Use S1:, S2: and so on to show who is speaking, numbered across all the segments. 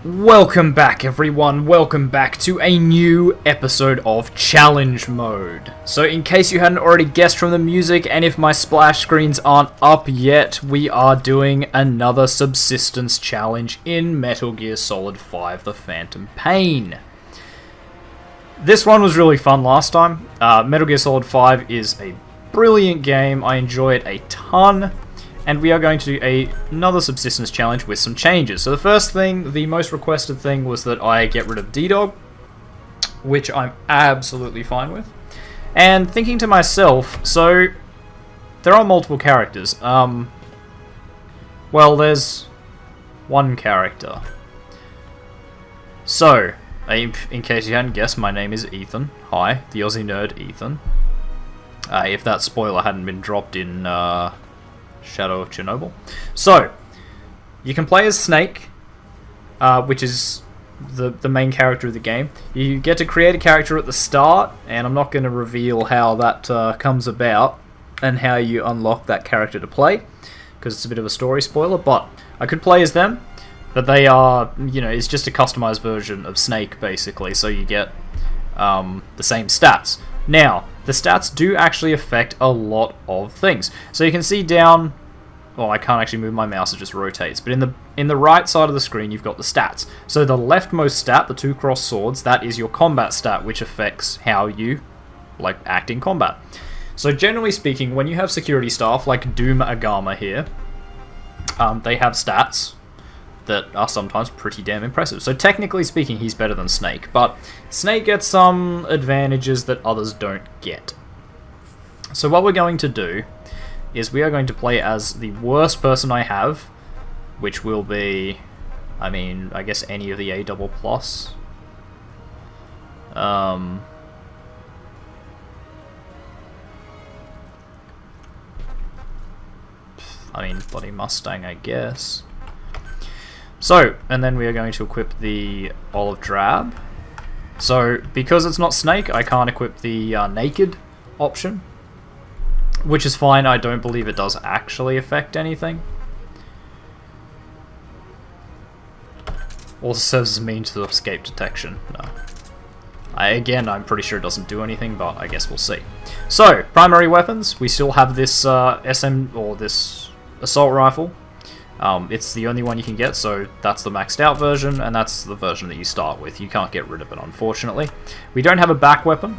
S1: Welcome back everyone, welcome back to a new episode of Challenge Mode. So in case you hadn't already guessed from the music, and if my splash screens aren't up yet, we are doing another Subsistence challenge in Metal Gear Solid 5 The Phantom Pain. This one was really fun last time. Metal Gear Solid 5 is a brilliant game, I enjoy it a ton. And we are going to do another Subsistence challenge with some changes. So the first thing, the most requested thing, was that I get rid of D-Dog, which I'm absolutely fine with. And thinking to myself, so there are multiple characters. Well, there's one character. So, in case you hadn't guessed, my name is Ethan. Hi, the Aussie Nerd Ethan. If that spoiler hadn't been dropped in Shadow of Chernobyl. So, you can play as Snake, which is the main character of the game. You get to create a character at the start, and I'm not going to reveal how that comes about and how you unlock that character to play, because it's a bit of a story spoiler, but I could play as them, but they are, it's just a customized version of Snake, basically, so you get the same stats. Now, the stats do actually affect a lot of things. So you can see down, well, I can't actually move my mouse, it just rotates, but in the right side of the screen you've got the stats. So the leftmost stat, the two crossed swords, that is your combat stat, which affects how you act in combat. So generally speaking, when you have security staff like Doom Agama here, they have stats that are sometimes pretty damn impressive. So technically speaking, he's better than Snake, but Snake gets some advantages that others don't get. So what we're going to do is we are going to play as the worst person I have, which will be, I guess any of the A++. Bloody Mustang, I guess. So, and then we are going to equip the Olive Drab. So, because it's not Snake, I can't equip the Naked option, which is fine. I don't believe it does actually affect anything. Also serves as a means to escape detection. No. I'm pretty sure it doesn't do anything, but I guess we'll see. So, primary weapons. We still have this SM, or this assault rifle. It's the only one you can get, so that's the maxed out version, and that's the version that you start with. You can't get rid of it, unfortunately. We don't have a back weapon.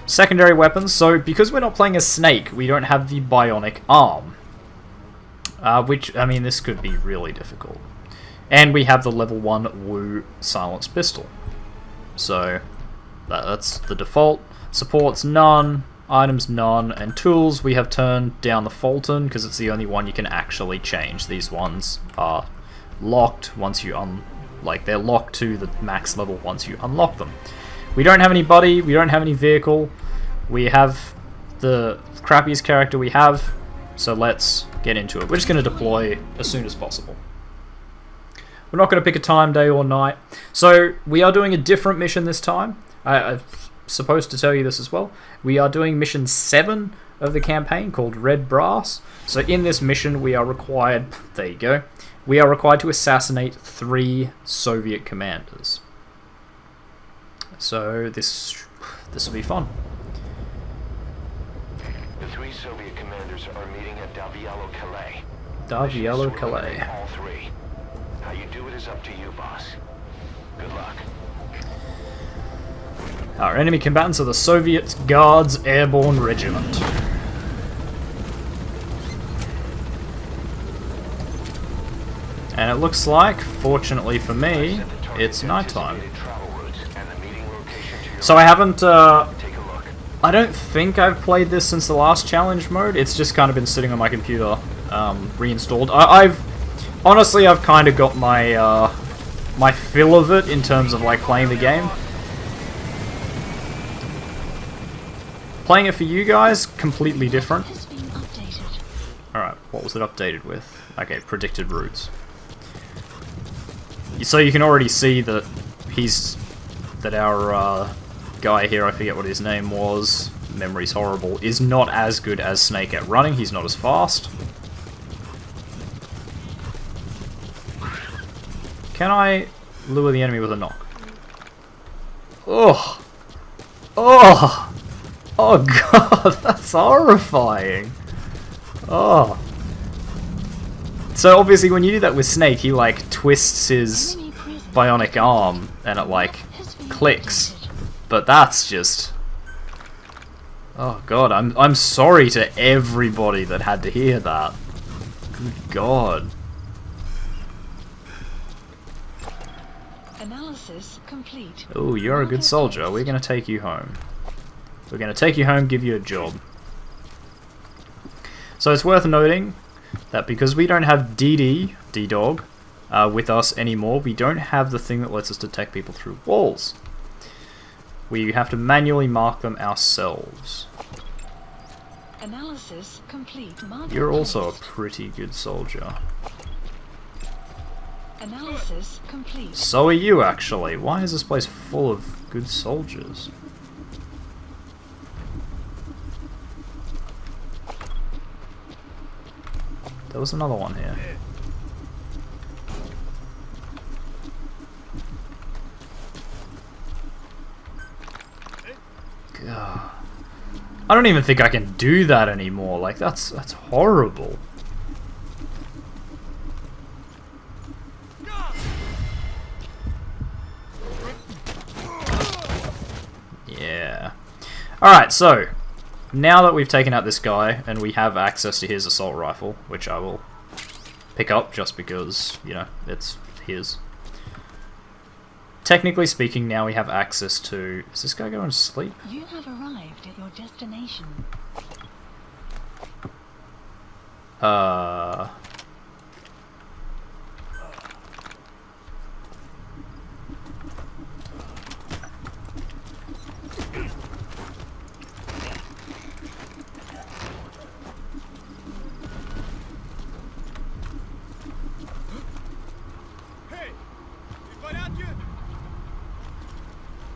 S1: Secondary weapons, so because we're not playing as Snake, we don't have the bionic arm. Which, this could be really difficult. And we have the level 1 Wu silenced pistol. So, that's the default. Supports none. Items none, and tools we have turned down the Fulton because it's the only one you can actually change. These ones are locked once you they're locked to the max level once you unlock them. We don't have any buddy, we don't have any vehicle, we have the crappiest character we have, so let's get into it. We're just going to deploy as soon as possible. We're not going to pick a time, day or night. So we are doing a different mission this time. I'm supposed to tell you this as well. We are doing mission 7 of the campaign called Red Brass. So in this mission we are required, there you go, we are required to assassinate 3 Soviet commanders. So this will be fun.
S2: The 3 Soviet commanders are meeting at TheOzzieNerd.
S1: TheOzzieNerd.
S2: All 3. How you do it is up to you, boss. Good luck.
S1: Our enemy combatants are the Soviet Guards Airborne Regiment. And it looks like, fortunately for me, it's nighttime. So I haven't, I don't think I've played this since the last challenge mode. It's just kind of been sitting on my computer, reinstalled. Honestly, I've kind of got my, my fill of it in terms of, playing the game. Playing it for you guys, completely different. Alright, what was it updated with? Okay, predicted routes. So you can already see that our guy here, I forget what his name was, memory's horrible, is not as good as Snake at running. He's not as fast. Can I Lure the enemy with a knock. Oh! Oh! Oh god, that's horrifying! Oh. So obviously when you do that with Snake, he like twists his bionic arm and it like clicks. But that's just... Oh god, I'm sorry to everybody that had to hear that. Good god.
S3: Analysis complete.
S1: Oh, you're a good soldier. We're gonna take you home. We're gonna take you home, give you a job. So it's worth noting that because we don't have D-Dog, with us anymore, we don't have the thing that lets us detect people through walls. We have to manually mark them ourselves.
S3: Analysis complete.
S1: You're also a pretty good soldier.
S3: Analysis complete.
S1: So are you, actually. Why is this place full of good soldiers? There was another one here. God. I don't even think I can do that anymore. Like, that's horrible. Yeah. Alright, so now that we've taken out this guy and we have access to his assault rifle, which I will pick up just because, you know, it's his. Technically speaking, now we have access to... Is this guy going to sleep?
S3: You have arrived at your destination.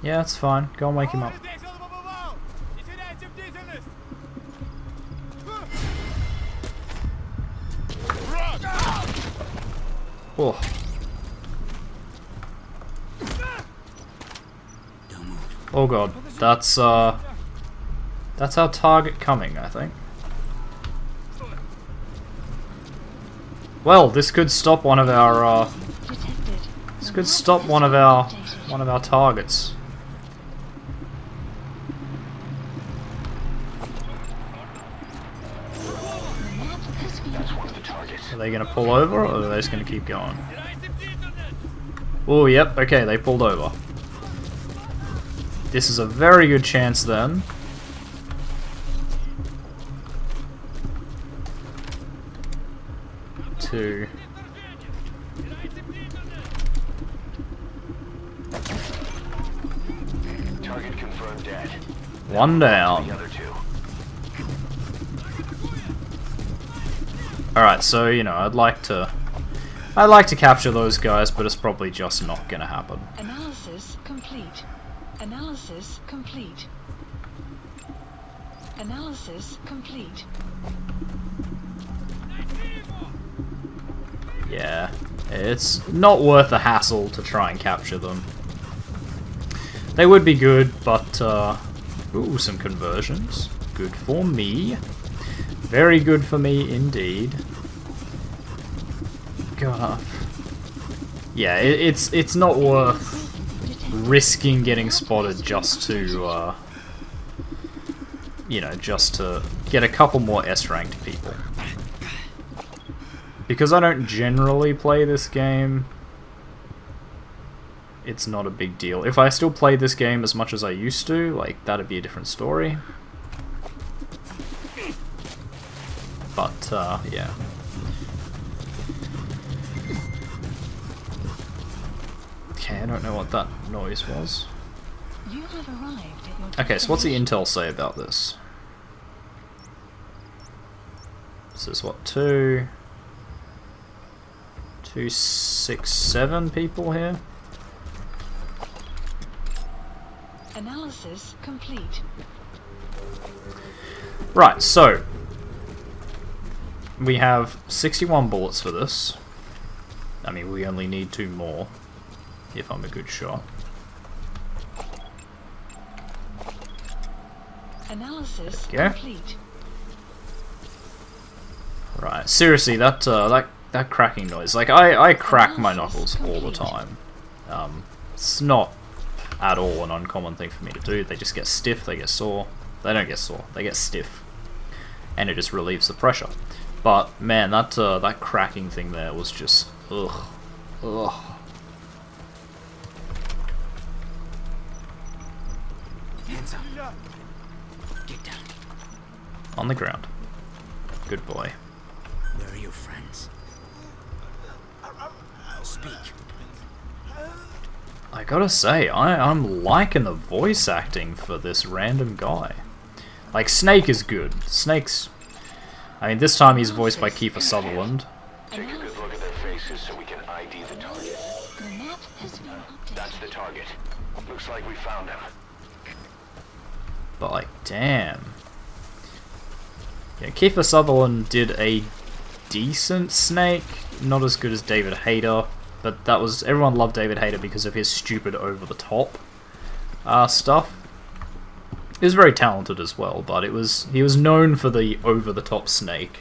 S1: Yeah, it's fine. Go and wake him up. Oh. Oh god, that's our target coming, I think. Well, this could stop one of our targets. Are they going to pull over, or are they just going to keep going? Oh, yep, okay, they pulled over. This is a very good chance, then. To...
S2: Target confirmed dead.
S1: One down.
S2: The other two.
S1: Alright, so, you know, I'd like to capture those guys, but it's probably just not gonna happen.
S3: Analysis complete. Analysis complete. Analysis complete.
S1: Yeah, it's not worth the hassle to try and capture them. They would be good, but, ooh, some conversions. Good for me. Very good for me indeed. God. Yeah, it's not worth risking getting spotted just to, you know, just to get a couple more S-ranked people. Because I don't generally play this game, it's not a big deal. If I still play this game as much as I used to, like, that'd be a different story. But, yeah. Okay, I don't know what that noise was.
S3: You have arrived at your
S1: Okay, so what's the
S3: destination.
S1: intel say about this? This is what, 2, 6, 7 people here?
S3: Analysis complete.
S1: Right, so we have 61 bullets for this. I mean, we only need 2 more if I'm a good shot.
S3: Analysis
S1: There we go.
S3: complete.
S1: Right, seriously, that cracking noise. Like, I crack my knuckles all the time. It's not at all an uncommon thing for me to do. They just get stiff, they get sore. They don't get sore, they get stiff. And it just relieves the pressure. But, man, that cracking thing there was just... ugh. Ugh.
S4: Hands up. Get down.
S1: On the ground. Good boy.
S4: Where are your friends? Speak.
S1: I gotta say, I'm liking the voice acting for this random guy. Like, Snake is good. Snake's... I mean, this time he's voiced by Kiefer Sutherland.
S2: Take a good look at their faces so we can ID the target.
S3: The map has been updated.
S2: That's the target. Looks like we found him.
S1: But, like, damn. Yeah, Kiefer Sutherland did a decent Snake. Not as good as David Hayter. But that was... everyone loved David Hayter because of his stupid over-the-top stuff. He was very talented as well, but he was known for the over-the-top Snake.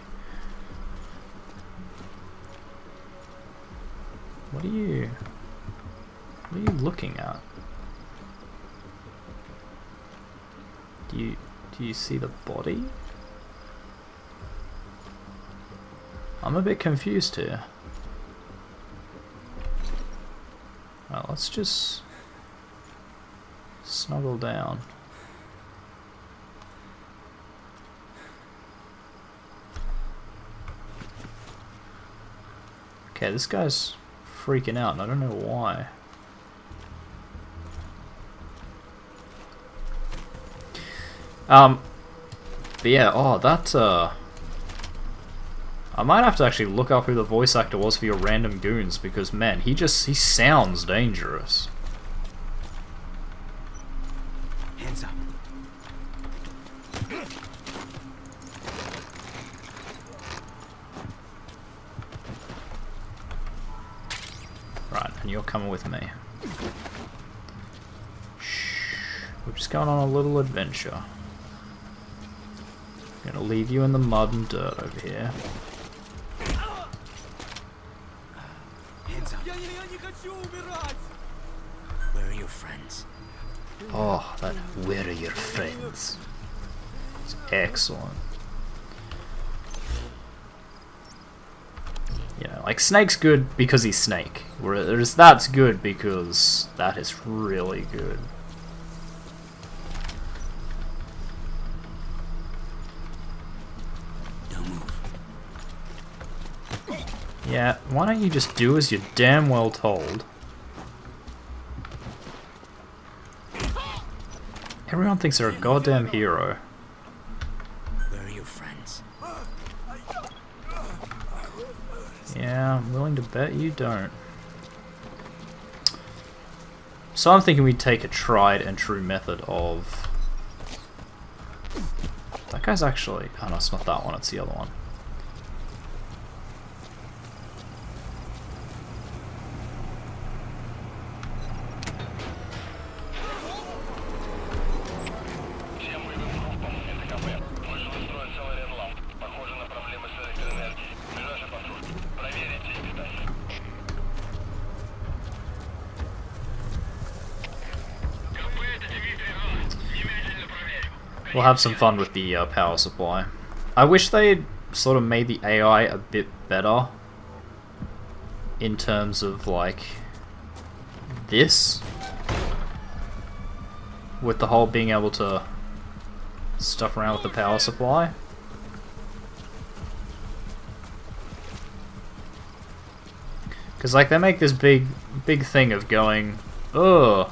S1: What are you looking at? Do you see the body? I'm a bit confused here. Well, let's just snuggle down. Okay, this guy's freaking out and I don't know why. But yeah, oh, that, I might have to actually look up who the voice actor was for your random goons, because, man, he sounds dangerous.
S4: Hands up.
S1: Right, and you're coming with me. Shh. We're just going on a little adventure. I'm gonna leave you in the mud and dirt over here.
S4: Hands up. Where are your friends?
S1: Oh, that where are your friends? It's excellent. You know, like, Snake's good because he's Snake. Whereas that's good because that is really good.
S4: Don't move.
S1: Yeah, why don't you just do as you're damn well told? Everyone thinks they're a goddamn hero.
S4: Where are your friends?
S1: Yeah, I'm willing to bet you don't. So I'm thinking we take a tried and true method of... That guy's actually... Oh no, it's not that one, it's the other one. We'll have some fun with the power supply. I wish they sort of made the AI a bit better in terms of, like, this. With the whole being able to stuff around with the power supply. Because, like, they make this big thing of going, oh,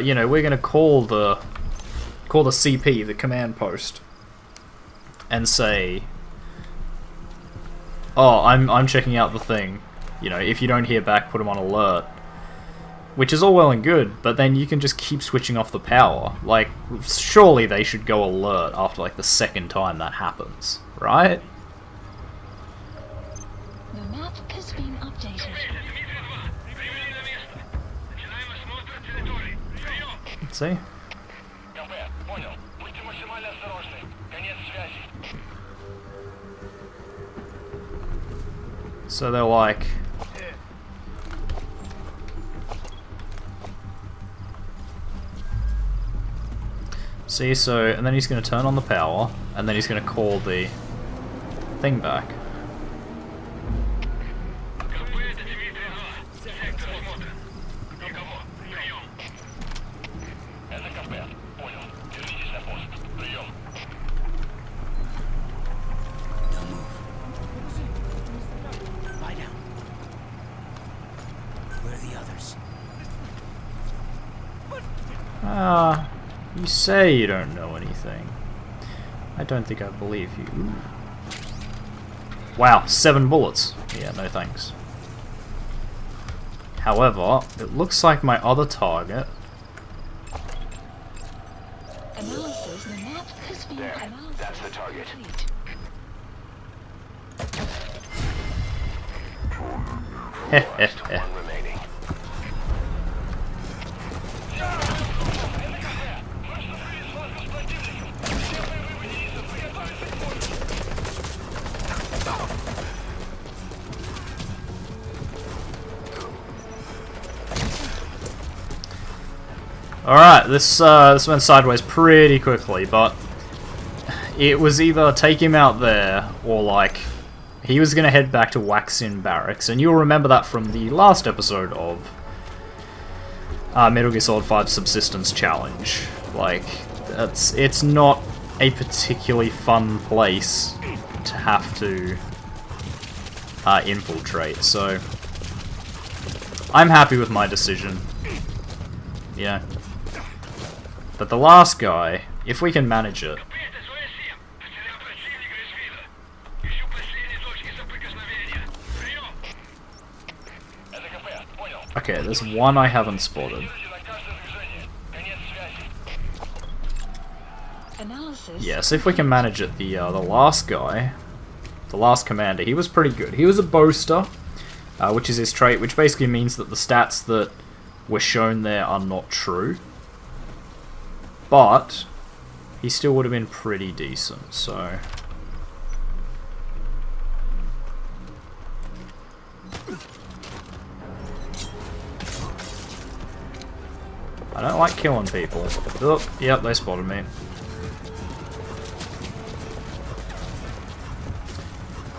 S1: you know, we're gonna call the CP, the command post, and say, oh, I'm checking out the thing. You know, if you don't hear back, put them on alert. Which is all well and good, but then you can just keep switching off the power. Like, surely they should go alert after, like, the second time that happens, right?
S3: The map has been updated.
S1: See? So they're like... See, so, and then he's going to turn on the power, and then he's going to call the thing back. You say you don't know anything. I don't think I believe you. Ooh. Wow, 7 bullets. Yeah, no thanks. However, it looks like my other target...
S3: Analysis, the map has been
S2: There,
S3: analysis
S2: that's the target.
S3: complete.
S2: Lost, one remaining.
S1: Alright, this went sideways pretty quickly, but it was either take him out there, or like, he was going to head back to Waxin Barracks, and you'll remember that from the last episode of Metal Gear Solid 5 Subsistence Challenge. Like, it's not a particularly fun place to have to infiltrate, so I'm happy with my decision. Yeah. But the last guy, if we can manage it... Okay, there's one I haven't spotted.
S3: Analysis.
S1: Yes, if we can manage it, the last guy, the last commander, he was pretty good. He was a boaster, which is his trait, which basically means that the stats that were shown there are not true. But he still would have been pretty decent, so... I don't like killing people. Oh, yep, they spotted me.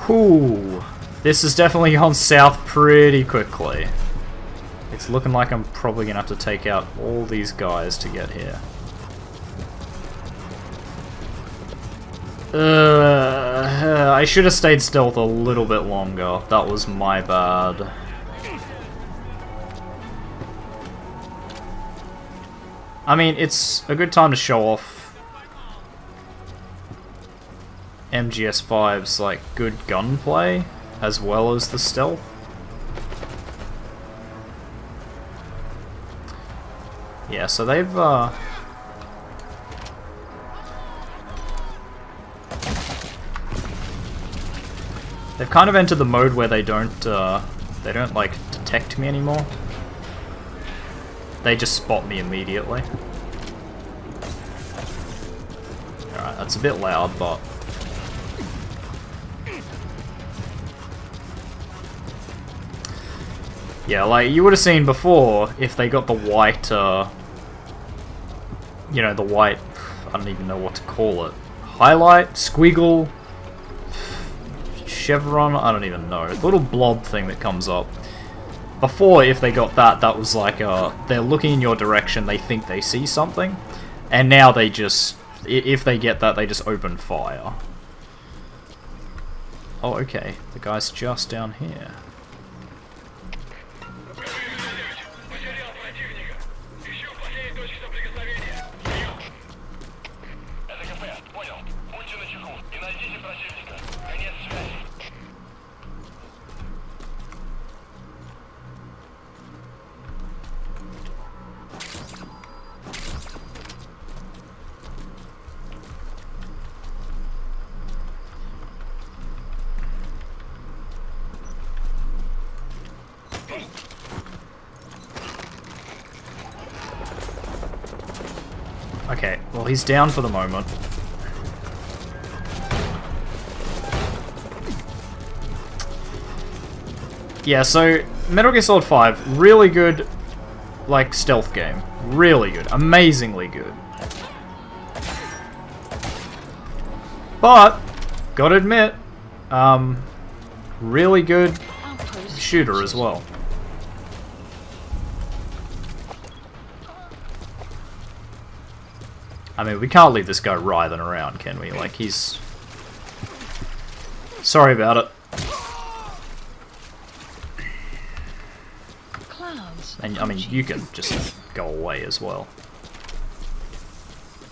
S1: Whew. This has definitely gone south pretty quickly. It's looking like I'm probably going to have to take out all these guys to get here. I should have stayed stealth a little bit longer. That was my bad. I mean, it's a good time to show off MGS5's, like, good gunplay, as well as the stealth. Yeah, so they've, they've kind of entered the mode where they don't, like, detect me anymore. They just spot me immediately. Alright, that's a bit loud, but... yeah, like, you would have seen before, if they got the white, you know, the white... I don't even know what to call it. Highlight? Squiggle? Chevron? I don't even know. The little blob thing that comes up. Before, if they got that, that was like, they're looking in your direction, they think they see something. And now they just, if they get that, they just open fire. Oh, okay. The guy's just down here. Okay, well he's down for the moment. Yeah, so Metal Gear Solid 5, really good, like, stealth game. Really good. Amazingly good. But, gotta admit, really good shooter as well. I mean, we can't leave this guy writhing around, can we? Like, he's... Sorry about it. And, I mean, you can just go away as well.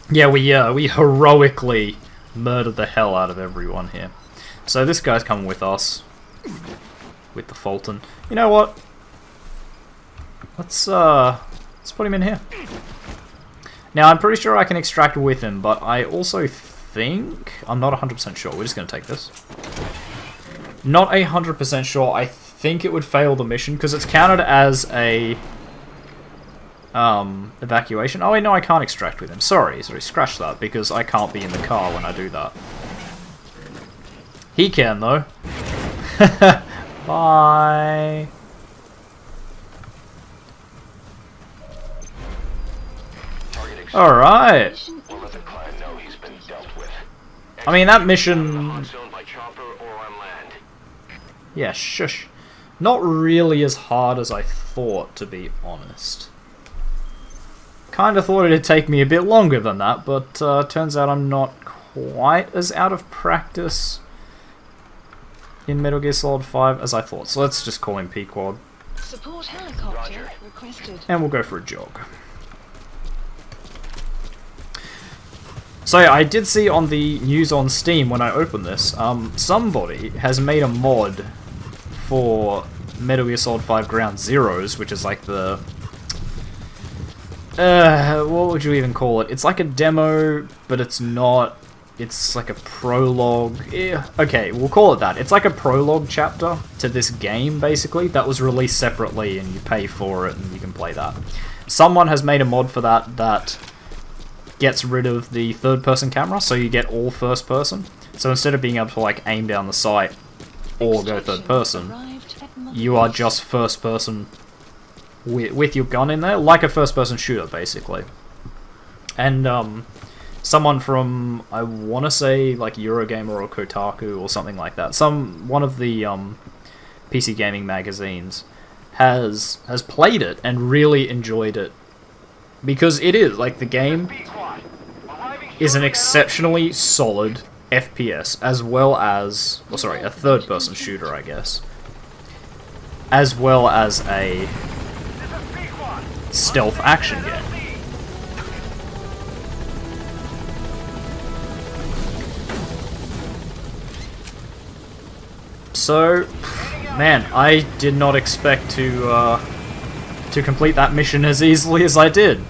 S1: Yeah, we heroically murdered the hell out of everyone here. So this guy's coming with us. With the Fulton. You know what? Let's put him in here. Now, I'm pretty sure I can extract with him, but I also think... I'm not 100% sure. We're just going to take this. Not 100% sure. I think it would fail the mission, because it's counted as a... evacuation. Oh, wait, no, I can't extract with him. Sorry, scratch that, because I can't be in the car when I do that. He can, though. Bye. Alright. I mean, that mission... Yeah, shush. Not really as hard as I thought, to be honest. Kinda thought it'd take me a bit longer than that, but turns out I'm not quite as out of practice in Metal Gear Solid 5 as I thought. So let's just call him Pequod.
S3: Support helicopter requested.
S1: And we'll go for a jog. So yeah, I did see on the news on Steam when I opened this, somebody has made a mod for Metal Gear Solid 5 Ground Zeroes, which is like the... what would you even call it? It's like a demo, but it's not. It's like a prologue. Yeah, okay, we'll call it that. It's like a prologue chapter to this game, basically, that was released separately, and you pay for it, and you can play that. Someone has made a mod for that that gets rid of the third-person camera, so you get all first-person. So instead of being able to, like, aim down the sight or go third-person, you are just first-person with your gun in there, like a first-person shooter, basically. And, someone from, I want to say, like, Eurogamer or Kotaku or something like that, one of the, PC gaming magazines has played it and really enjoyed it. Because it is, like, the game is an exceptionally solid FPS, as well as, well, sorry, a third-person shooter, I guess. As well as a stealth action game. So, man, I did not expect to complete that mission as easily as I did.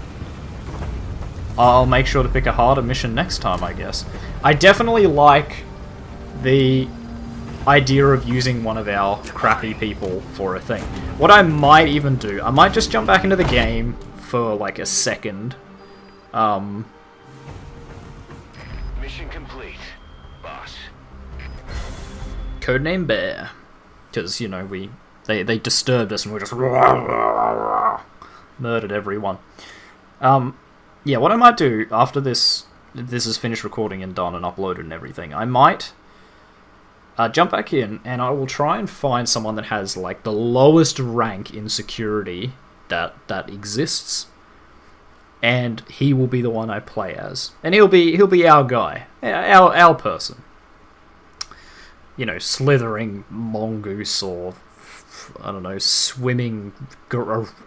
S1: I'll make sure to pick a harder mission next time, I guess. I definitely like the idea of using one of our crappy people for a thing. What I might even do, I might just jump back into the game for like a second.
S2: Mission complete, boss.
S1: Codename Bear. Because, you know, they disturbed us and we just murdered everyone. Yeah, what I might do after this is finished recording and done and uploaded and everything, I might jump back in and I will try and find someone that has like the lowest rank in security that exists, and he will be the one I play as, and he'll be our guy, our person. You know, slithering mongoose or I don't know, swimming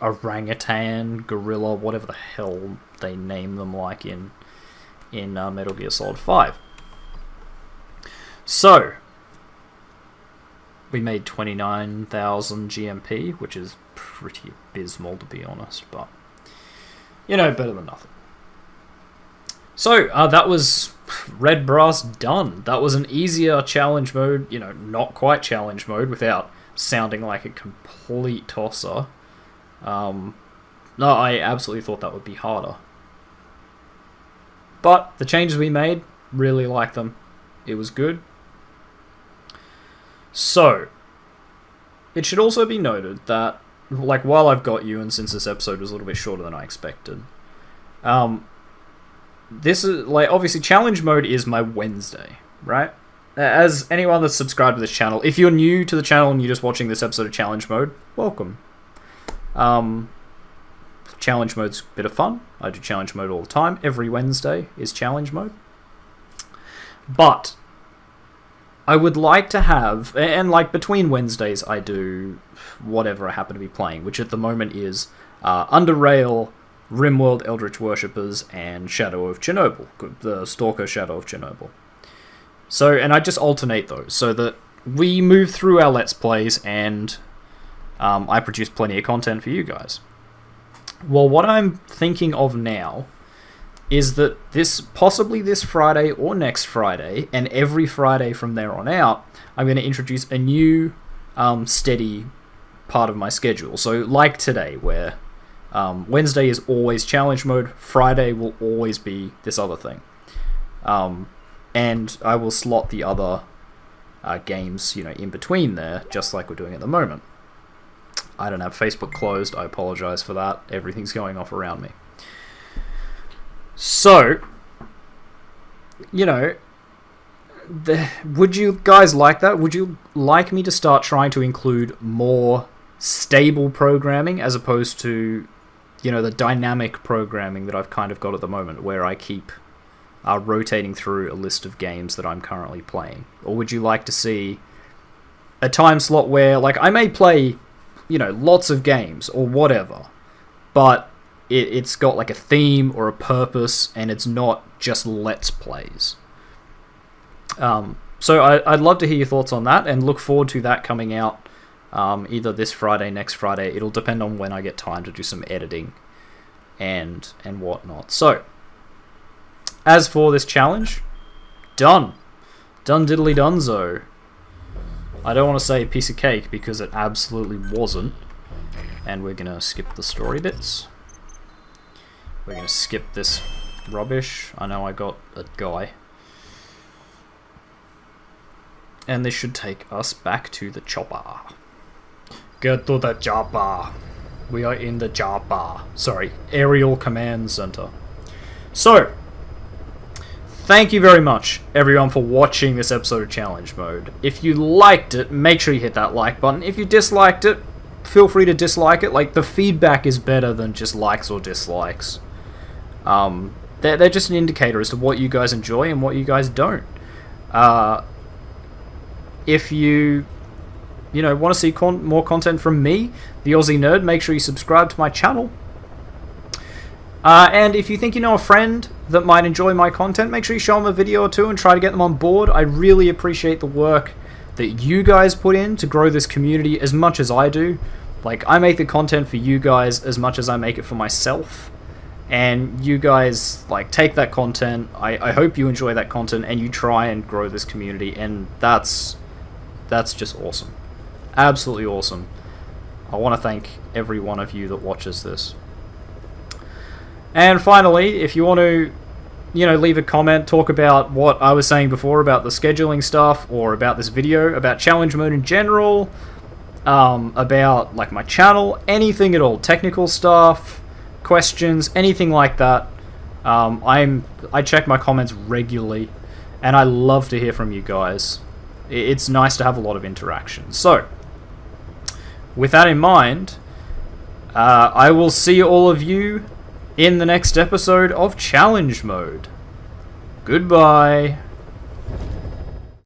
S1: orangutan, gorilla, whatever the hell they name them like in Metal Gear Solid 5. So, we made 29,000 GMP, which is pretty abysmal to be honest, but, you know, better than nothing. So, that was Red Brass done. That was an easier challenge mode, you know, not quite challenge mode without sounding like a complete tosser. No, I absolutely thought that would be harder. But the changes we made, really like them. It was good. So, it should also be noted that, like, while I've got you, and since this episode was a little bit shorter than I expected, this is, like, obviously challenge mode is my Wednesday, right? As anyone that's subscribed to this channel, if you're new to the channel and you're just watching this episode of challenge mode, welcome. Challenge mode's a bit of fun. I do challenge mode all the time. Every Wednesday is challenge mode. But I would like to have, and like between Wednesdays I do whatever I happen to be playing, which at the moment is Under Rail, RimWorld Eldritch Worshippers, and Shadow of Chernobyl, the Stalker Shadow of Chernobyl. So, and I just alternate those so that we move through our Let's Plays and I produce plenty of content for you guys. Well, what I'm thinking of now is that possibly this Friday or next Friday, and every Friday from there on out, I'm going to introduce a new steady part of my schedule. So like today, where Wednesday is always challenge mode, Friday will always be this other thing. And I will slot the other games, in between there, just like we're doing at the moment. I don't have Facebook closed, I apologize for that. Everything's going off around me. So, would you guys like that? Would you like me to start trying to include more stable programming as opposed to, the dynamic programming that I've kind of got at the moment, where I keep rotating through a list of games that I'm currently playing? Or would you like to see a time slot where, like, I may play, lots of games or whatever, but it's got like a theme or a purpose, and it's not just Let's Plays. So I'd love to hear your thoughts on that, and look forward to that coming out either this Friday, next Friday. It'll depend on when I get time to do some editing and whatnot. So, as for this challenge, done diddly donezo. I don't want to say a piece of cake because it absolutely wasn't, and we're gonna skip the story bits. We're gonna skip this rubbish. I know I got a guy. And this should take us back to the chopper. Get to the chopper. We are in the chopper. Sorry, Aerial Command Center. So, thank you very much, everyone, for watching this episode of Challenge Mode. If you liked it, make sure you hit that like button. If you disliked it, feel free to dislike it. Like, the feedback is better than just likes or dislikes. They're just an indicator as to what you guys enjoy and what you guys don't. If you want to see more content from me, TheOzzieNerd, make sure you subscribe to my channel. And if you think you know a friend that might enjoy my content, make sure you show them a video or two and try to get them on board. I really appreciate the work that you guys put in to grow this community as much as I do. Like, I make the content for you guys as much as I make it for myself. And you guys, like, take that content. I hope you enjoy that content and you try and grow this community. And that's just awesome. Absolutely awesome. I want to thank every one of you that watches this. And finally, if you want to, leave a comment, talk about what I was saying before about the scheduling stuff, or about this video, about challenge mode in general, about, like, my channel, anything at all, technical stuff, questions, anything like that, I check my comments regularly, and I love to hear from you guys. It's nice to have a lot of interaction. So, with that in mind, I will see all of you in the next episode of Challenge Mode. Goodbye.